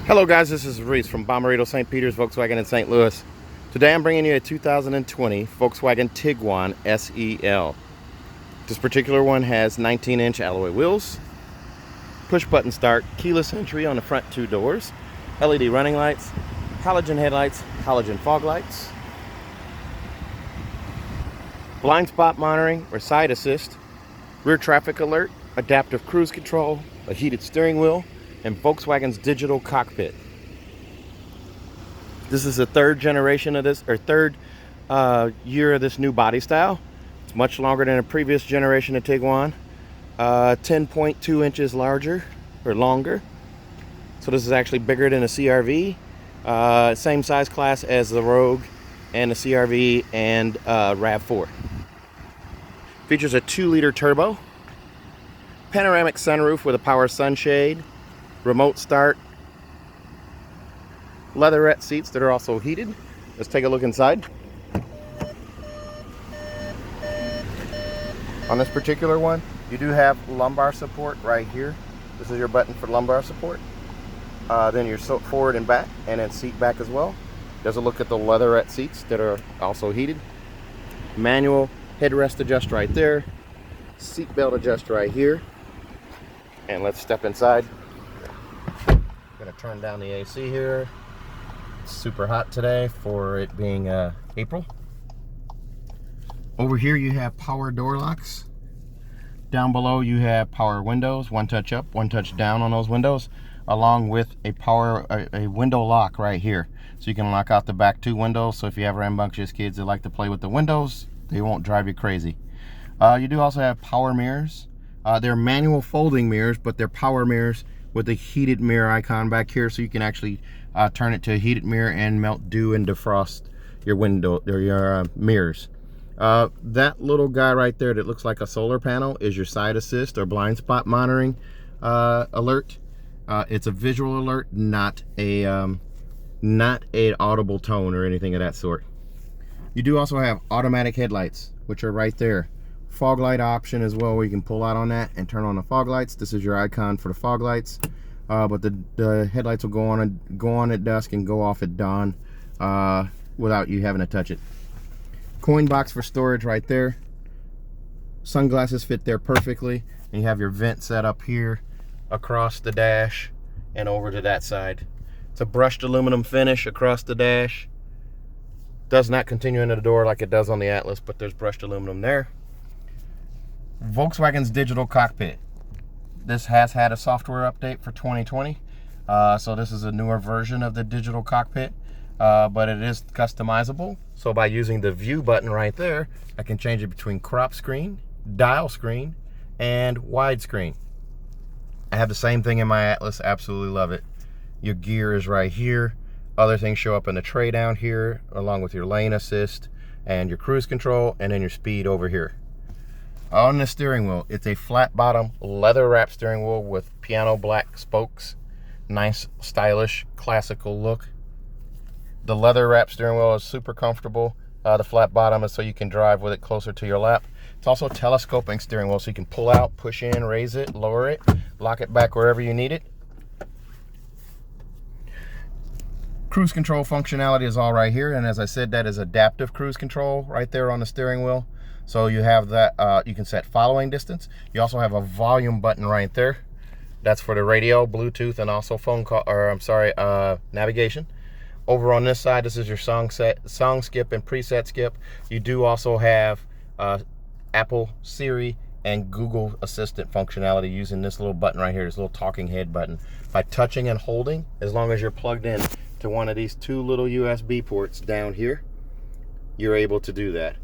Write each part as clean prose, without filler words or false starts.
Hello guys, this is Reese from Bommarito St. Peter's Volkswagen in St. Louis. Today I'm bringing you a 2020 Volkswagen Tiguan SEL. This particular one has 19-inch alloy wheels, push button start, keyless entry on the front two doors, LED running lights, halogen headlights, halogen fog lights, blind spot monitoring or side assist, rear traffic alert, adaptive cruise control, a heated steering wheel, and Volkswagen's digital cockpit. This is the third generation of this, or third year of this new body style. It's much longer than a previous generation of Tiguan. 10.2 inches larger, or longer. So this is actually bigger than a CR-V. Same size class as the Rogue and the CR-V and RAV4. Features a 2-liter turbo, panoramic sunroof with a power sunshade, remote start, leatherette seats that are also heated. Let's take a look inside. On this particular one, you do have lumbar support right here. This is your button for lumbar support. Then your forward and back, and then seat back as well. There's a look at the leatherette seats that are also heated. Manual headrest adjust right there. Seat belt adjust right here. And let's step inside. Gonna turn down the AC here. It's super hot today for it being April. Over here you have power door locks. Down below you have power windows, one touch up, one touch down on those windows, along with a window lock right here. So you can lock out the back two windows, so if you have rambunctious kids that like to play with the windows, they won't drive you crazy. You do also have power mirrors. They're manual folding mirrors, but they're power mirrors with a heated mirror icon back here, so you can actually turn it to a heated mirror and melt dew and defrost your window or your mirrors. That little guy right there that looks like a solar panel is your side assist or blind spot monitoring alert. It's a visual alert, not an audible tone or anything of that sort. You do also have automatic headlights, which are right there. Fog light option as well, where you can pull out on that and turn on the fog lights. This is your icon for the fog lights, but the headlights will go on at dusk and go off at dawn without you having to touch it. Coin box for storage right there. Sunglasses fit there perfectly, and you have your vent set up here across the dash and over to that side. It's a brushed aluminum finish across the dash. Does not continue into the door like it does on the Atlas, but there's brushed aluminum there. Volkswagen's digital cockpit. This has had a software update for 2020, so this is a newer version of the digital cockpit, but it is customizable. So by using the view button right there, I can change it between crop screen, dial screen, and widescreen. I have the same thing in my Atlas. Absolutely love it. Your gear is right here. Other things show up in the tray down here, along with your lane assist and your cruise control, and then your speed over here. On the steering wheel, it's a flat bottom leather wrap steering wheel with piano black spokes. Nice, stylish, classical look. The leather wrap steering wheel is super comfortable. The flat bottom is so you can drive with it closer to your lap. It's also a telescoping steering wheel, so you can pull out, push in, raise it, lower it, lock it back wherever you need it. Cruise control functionality is all right here, and as I said, that is adaptive cruise control right there on the steering wheel. So you have that, you can set following distance. You also have a volume button right there. That's for the radio, Bluetooth, and also phone call, or I'm sorry, navigation. Over on this side, this is your song skip and preset skip. You do also have Apple, Siri, and Google Assistant functionality using this little button right here, this little talking head button. By touching and holding, as long as you're plugged in to one of these two little USB ports down here, you're able to do that.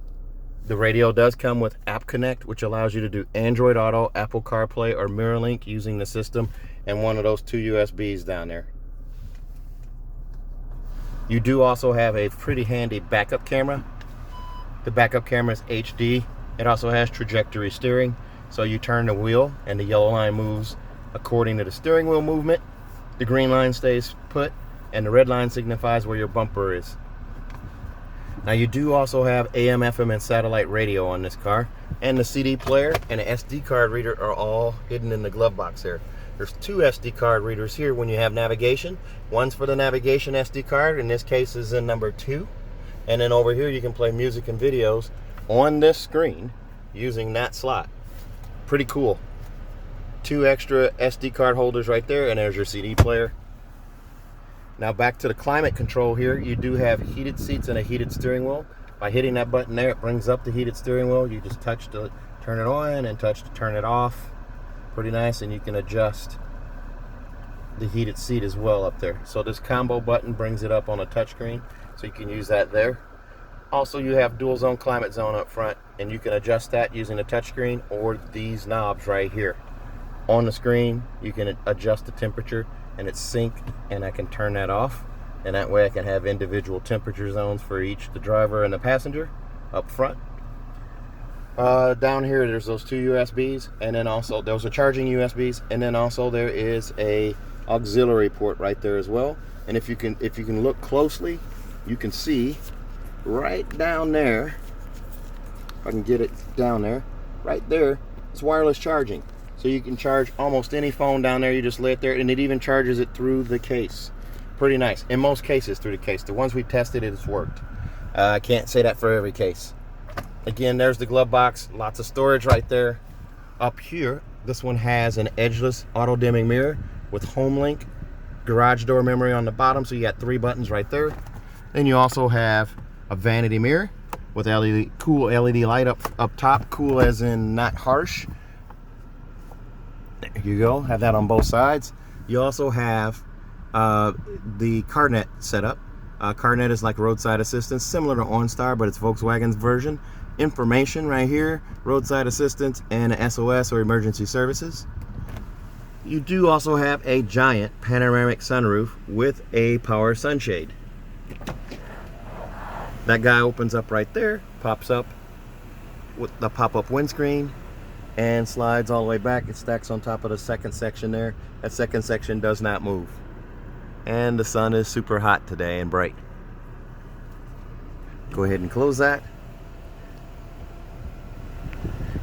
The radio does come with App Connect, which allows you to do Android Auto, Apple CarPlay, or MirrorLink using the system and one of those two USBs down there. You do also have a pretty handy backup camera. The backup camera is HD. It also has trajectory steering, so you turn the wheel and the yellow line moves according to the steering wheel movement. The green line stays put, and the red line signifies where your bumper is. Now you do also have AM, FM, and satellite radio on this car, and the CD player and the SD card reader are all hidden in the glove box here. There's two SD card readers here when you have navigation. One's for the navigation SD card, in this case is in number 2. And then over here you can play music and videos on this screen using that slot. Pretty cool. 2 extra SD card holders right there, and there's your CD player. Now back to the climate control here. You do have heated seats and a heated steering wheel. By hitting that button there, it brings up the heated steering wheel. You just touch to turn it on and touch to turn it off. Pretty nice, and you can adjust the heated seat as well up there. So this combo button brings it up on a touchscreen, so you can use that there. Also, you have dual zone climate zone up front, and you can adjust that using the touchscreen or these knobs right here. On the screen, you can adjust the temperature, and it's synced, and I can turn that off. And that way I can have individual temperature zones for each, the driver and the passenger up front. Down here there's those 2 USBs, and then also those are charging USBs, and then also there is a auxiliary port right there as well. And if you can look closely, you can see right down there, if I can get it down there, right there, it's wireless charging. So you can charge almost any phone down there. You just lay it there, and it even charges it through the case. Pretty nice. In most cases through the case. The ones we tested, it's worked. I can't say that for every case. Again, there's the glove box. Lots of storage right there. Up here, this one has an edgeless auto dimming mirror with home link, garage door memory on the bottom. So you got 3 buttons right there. Then you also have a vanity mirror with cool LED light up top. Cool as in not harsh. There you go. Have that on both sides. You also have the CarNet setup. CarNet is like roadside assistance, similar to OnStar, but it's Volkswagen's version. Information right here, roadside assistance, and a SOS or emergency services. You do also have a giant panoramic sunroof with a power sunshade. That guy opens up right there, pops up with the pop-up windscreen, and slides all the way back. It stacks on top of the second section there. That second section does not move. And the sun is super hot today and bright. Go ahead and close that.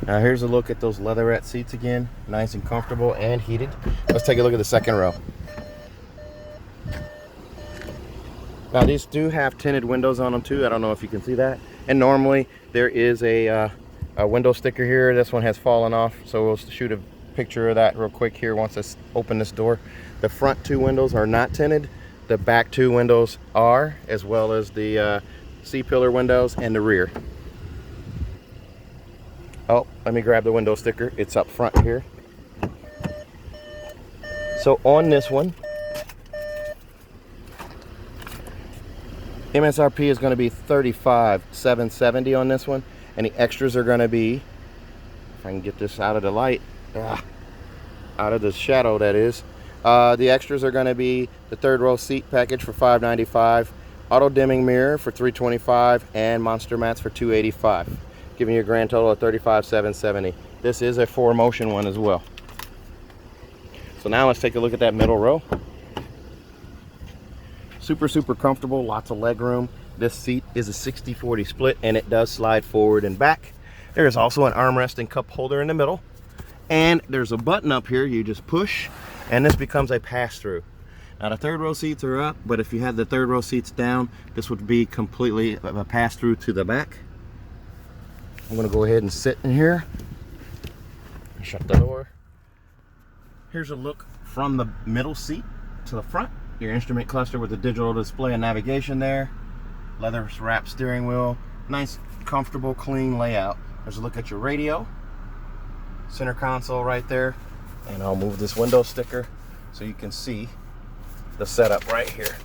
Now here's a look at those leatherette seats again. Nice and comfortable and heated. Let's take a look at the second row. Now these do have tinted windows on them too. I don't know if you can see that. And normally there is a window sticker here. This one has fallen off, so we'll shoot a picture of that real quick here once I open this door. The front 2 windows are not tinted. The back 2 windows are, as well as the C-pillar windows and the rear. Oh, let me grab the window sticker. It's up front here. So on this one, MSRP is going to be $35,770 on this one, and the extras are going to be, if I can get this out of the light, out of the shadow that is. The extras are going to be the 3rd row seat package for $595, auto dimming mirror for $325, and monster mats for $285, giving you a grand total of $35,770. This is a 4MOTION one as well. So now let's take a look at that middle row. Super comfortable, lots of leg room. This seat is a 60-40 split, and it does slide forward and back. There is also an armrest and cup holder in the middle, and there's a button up here you just push, and this becomes a pass-through. Now the 3rd row seats are up, but if you had the 3rd row seats down, this would be completely a pass-through to the back. I'm going to go ahead and sit in here. Shut the door. Here's a look from the middle seat to the front. Your instrument cluster with the digital display and navigation there. Leather wrapped steering wheel. Nice, comfortable, clean layout. There's a look at your radio. Center console right there. And I'll move this window sticker so you can see the setup right here.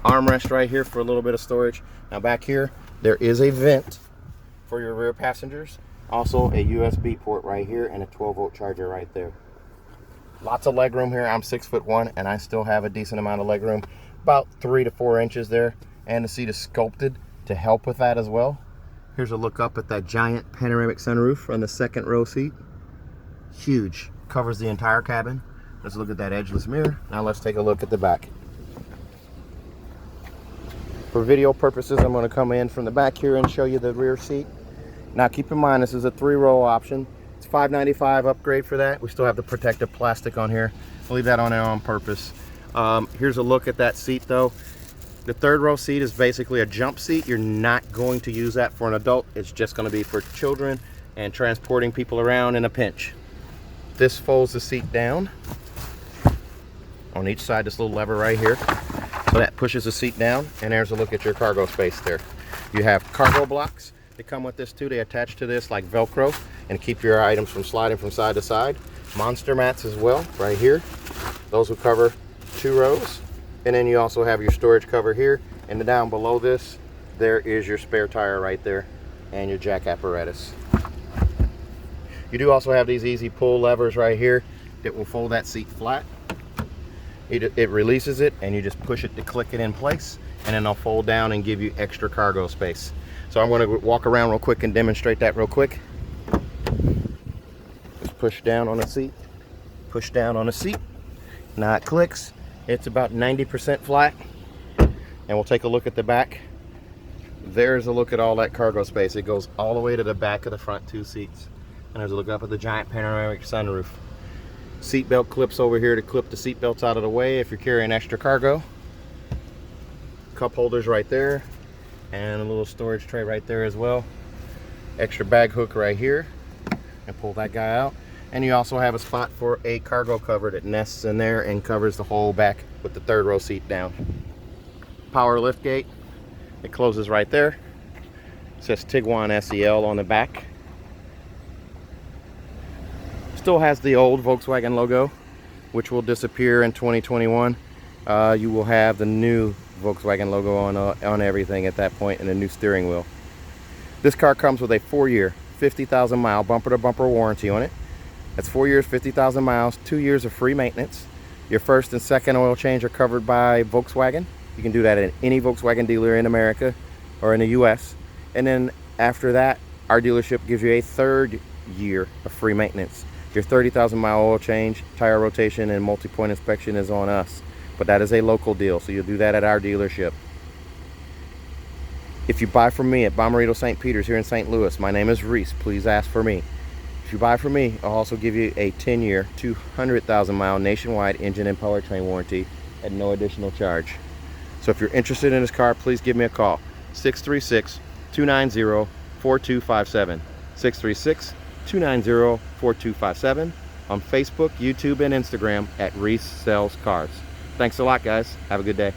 Armrest right here for a little bit of storage. Now back here, there is a vent for your rear passengers. Also a USB port right here and a 12-volt charger right there. Lots of leg room here. I'm 6'1", and I still have a decent amount of leg room, about 3 to 4 inches there. And the seat is sculpted to help with that as well. Here's a look up at that giant panoramic sunroof on the 2nd row seat. Huge, covers the entire cabin. Let's look at that edgeless mirror. Now let's take a look at the back. For video purposes, I'm going to come in from the back here and show you the rear seat. Now keep in mind, this is a 3-row option. It's $5.95 upgrade for that. We still have the protective plastic on here. I'll leave that on there on purpose. Here's a look at that seat though. The third row seat is basically a jump seat. You're not going to use that for an adult. It's just going to be for children and transporting people around in a pinch. This folds the seat down on each side, this little lever right here. So that pushes the seat down, and there's a look at your cargo space there. You have cargo blocks that come with this too. They attach to this like Velcro and keep your items from sliding from side to side. Monster mats as well, right here. Those will cover 2 rows. And then you also have your storage cover here. And then down below this, there is your spare tire right there and your jack apparatus. You do also have these easy pull levers right here that will fold that seat flat. It releases it, and you just push it to click it in place, and then they'll fold down and give you extra cargo space. So I'm going to walk around real quick and demonstrate that real quick. Just push down on the seat, push down on the seat. Now it clicks. It's about 90% flat. And we'll take a look at the back. There's a look at all that cargo space. It goes all the way to the back of the front 2 seats. And there's a look up at the giant panoramic sunroof. Seatbelt clips over here to clip the seatbelts out of the way if you're carrying extra cargo. Cup holders right there, and a little storage tray right there as well. Extra bag hook right here, and pull that guy out. And you also have a spot for a cargo cover that nests in there and covers the whole back with the third row seat down. Power lift gate, it closes right there. It says Tiguan SEL on the back. Still has the old Volkswagen logo, which will disappear in 2021. You will have the new Volkswagen logo on everything at that point, and a new steering wheel. This car comes with a 4-year 50,000 mile bumper to bumper warranty on it. That's 4 years, 50,000 miles, 2 years of free maintenance. Your first and second oil change are covered by Volkswagen. You can do that at any Volkswagen dealer in America or in the US. And then after that, our dealership gives you a 3rd year of free maintenance. Your 30,000 mile oil change, tire rotation, and multi-point inspection is on us. But that is a local deal, so you'll do that at our dealership. If you buy from me at Bommarito St. Peter's here in St. Louis, my name is Reese. Please ask for me. If you buy from me, I'll also give you a 10-year, 200,000 mile nationwide engine and powertrain warranty at no additional charge. So if you're interested in this car, please give me a call. 636-290-4257. 636-290-4257 on Facebook, YouTube, and Instagram at Reese Sells Cars. Thanks a lot, guys. Have a good day.